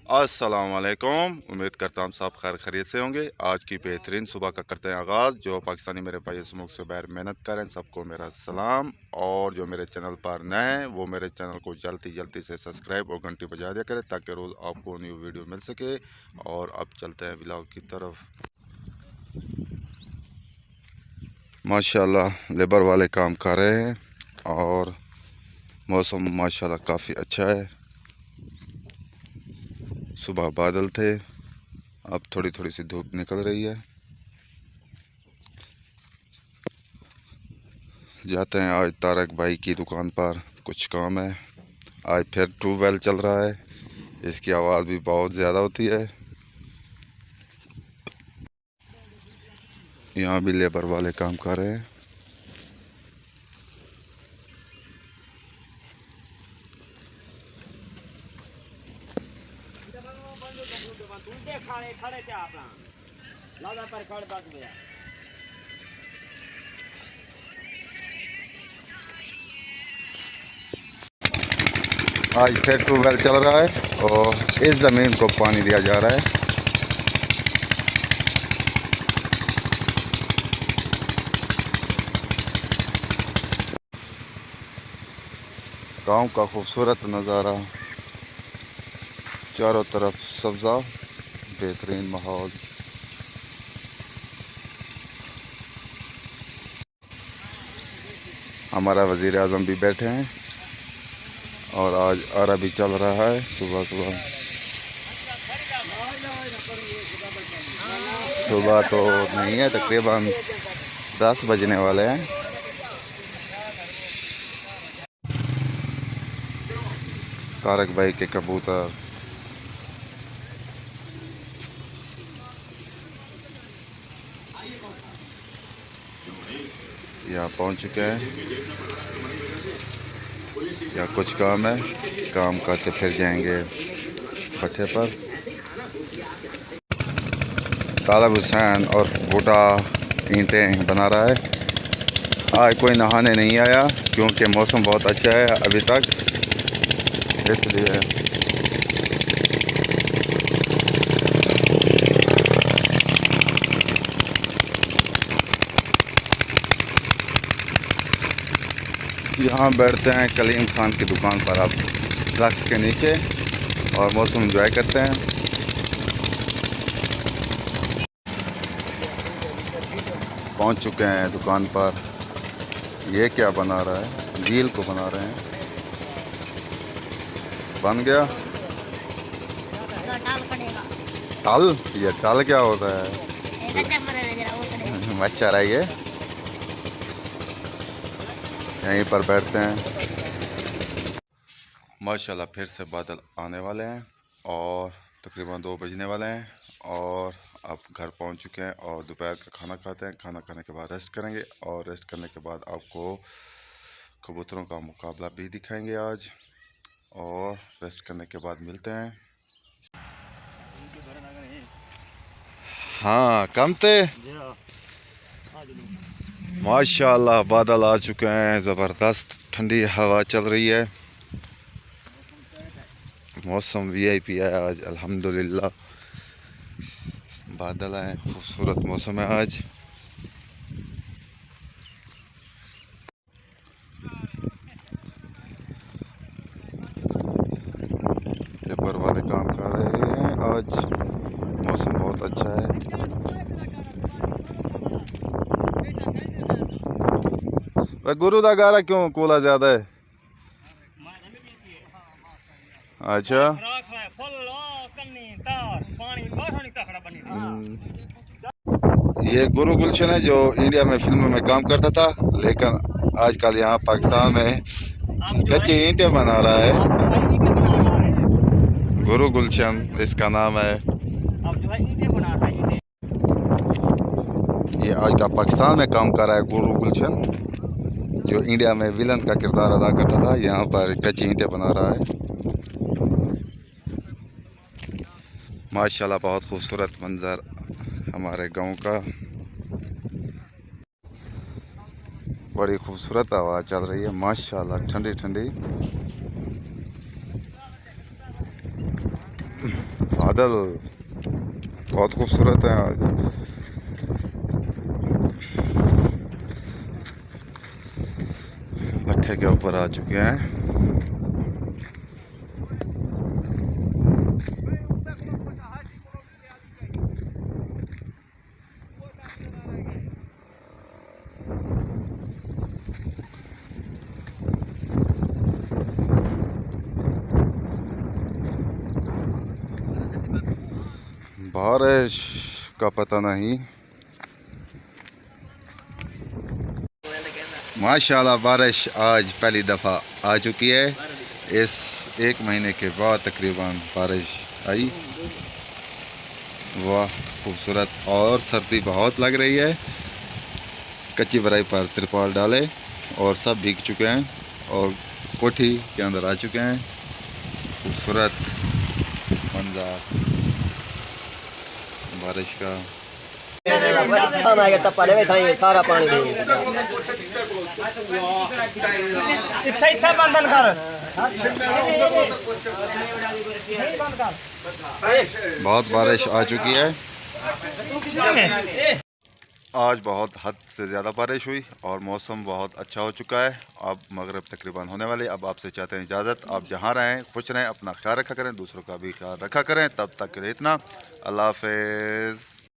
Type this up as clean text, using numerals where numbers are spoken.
अस्सलाम वालेकुम। उम्मीद करता हूँ सब खैर खैरियत से होंगे। आज की बेहतरीन सुबह का करते हैं आगाज़। जो पाकिस्तानी मेरे भाई इस मुल्क से बाहर मेहनत करें, सबको मेरा सलाम। और जो मेरे चैनल पर नए हैं वो मेरे चैनल को जल्दी से सब्सक्राइब और घंटी बजा दिया करें ताकि रोज़ आपको न्यू वीडियो मिल सके। और अब चलते हैं व्लॉग की तरफ। माशाल्लाह लेबर वाले काम कर रहे हैं और मौसम माशाल्लाह काफ़ी अच्छा है। सुबह बादल थे, अब थोड़ी थोड़ी सी धूप निकल रही है। जाते हैं आज तारक भाई की दुकान पर, कुछ काम है। आज फिर ट्यूबवेल चल रहा है, इसकी आवाज़ भी बहुत ज़्यादा होती है। यहाँ भी लेबर वाले काम कर रहे हैं। आज फिर ट्यूबवेल चल रहा है और इस ज़मीन को पानी दिया जा रहा है। गांव का खूबसूरत नज़ारा, चारों तरफ सब्ज़ा, बेहतरीन माहौल। हमारा वज़ीर आज़म भी बैठे हैं और आज आरा भी चल रहा है सुबह सुबह। सुबह तो नहीं है, तकरीबन 10 बजने वाले हैं। तारक भाई के कबूतर यहाँ पहुँच चुके हैं। या कुछ काम है, काम करके फिर जाएंगे भट्ठे पर। तालब हुसैन और बूटा ईंटें बना रहा है। आज कोई नहाने नहीं आया क्योंकि मौसम बहुत अच्छा है अभी तक, इसलिए। यहाँ बैठते हैं कलीम खान की दुकान पर, आप ट्रक के नीचे, और मौसम एंजॉय करते हैं। पहुँच चुके हैं दुकान पर। ये क्या बना रहा है? झील को बना रहे हैं। बन गया टल। ये टल क्या होता है? मच्छर है ये। यहीं पर बैठते हैं। माशाल्लाह फिर से बादल आने वाले हैं और तकरीबन 2 बजने वाले हैं और अब घर पहुंच चुके हैं और दोपहर का खाना खाते हैं। खाना खाने के बाद रेस्ट करेंगे और रेस्ट करने के बाद आपको कबूतरों का मुकाबला भी दिखाएंगे आज, और रेस्ट करने के बाद मिलते हैं। हाँ कम थे। माशाल्लाह बादल आ चुके हैं, ज़बरदस्त ठंडी हवा चल रही है। मौसम वीआईपी है आज, अल्हम्दुलिल्लाह। बादल हैं, खूबसूरत मौसम है आज। लेबर वाले काम कर रहे हैं आज, मौसम बहुत अच्छा है। वह गुरु दा गारा क्यों कोला ज्यादा है? अच्छा ये गुरु गुलशन है जो इंडिया में फिल्मों में काम करता था, लेकिन आजकल यहाँ पाकिस्तान में कच्ची ईंटें बना रहा है। गुरु गुलशन इसका नाम है। ये आज का पाकिस्तान में काम कर रहा है गुरु गुलशन, जो इंडिया में विलन का किरदार अदा करता था, यहाँ पर कच्ची ईंटें बना रहा है। माशाल्लाह बहुत खूबसूरत मंजर हमारे गांव का। बड़ी खूबसूरत हवा चल रही है माशाल्लाह, ठंडी ठंडी। बादल बहुत खूबसूरत है आज। भट्ठे के ऊपर आ चुके हैं। बारिश का पता नहीं। माशाल्लाह बारिश आज पहली दफ़ा आ चुकी है। इस 1 महीने के बाद तकरीबन बारिश आई। वाह खूबसूरत। और सर्दी बहुत लग रही है। कच्ची बराई पर तिरपाल डाले और सब भीग चुके हैं और कोठी के अंदर आ चुके हैं। खूबसूरत मंजर बारिश का। सारा पानी बहुत बारिश आ चुकी है। आज बहुत हद से ज़्यादा बारिश हुई और मौसम बहुत अच्छा हो चुका है। अब मगरिब तकरीबन होने वाली। अब आपसे चाहते हैं इजाज़त। आप जहाँ रहें खुश रहें, अपना ख्याल रखा करें, दूसरों का भी ख्याल रखा करें। तब तक के लिए इतना। अल्लाह हाफ़िज़।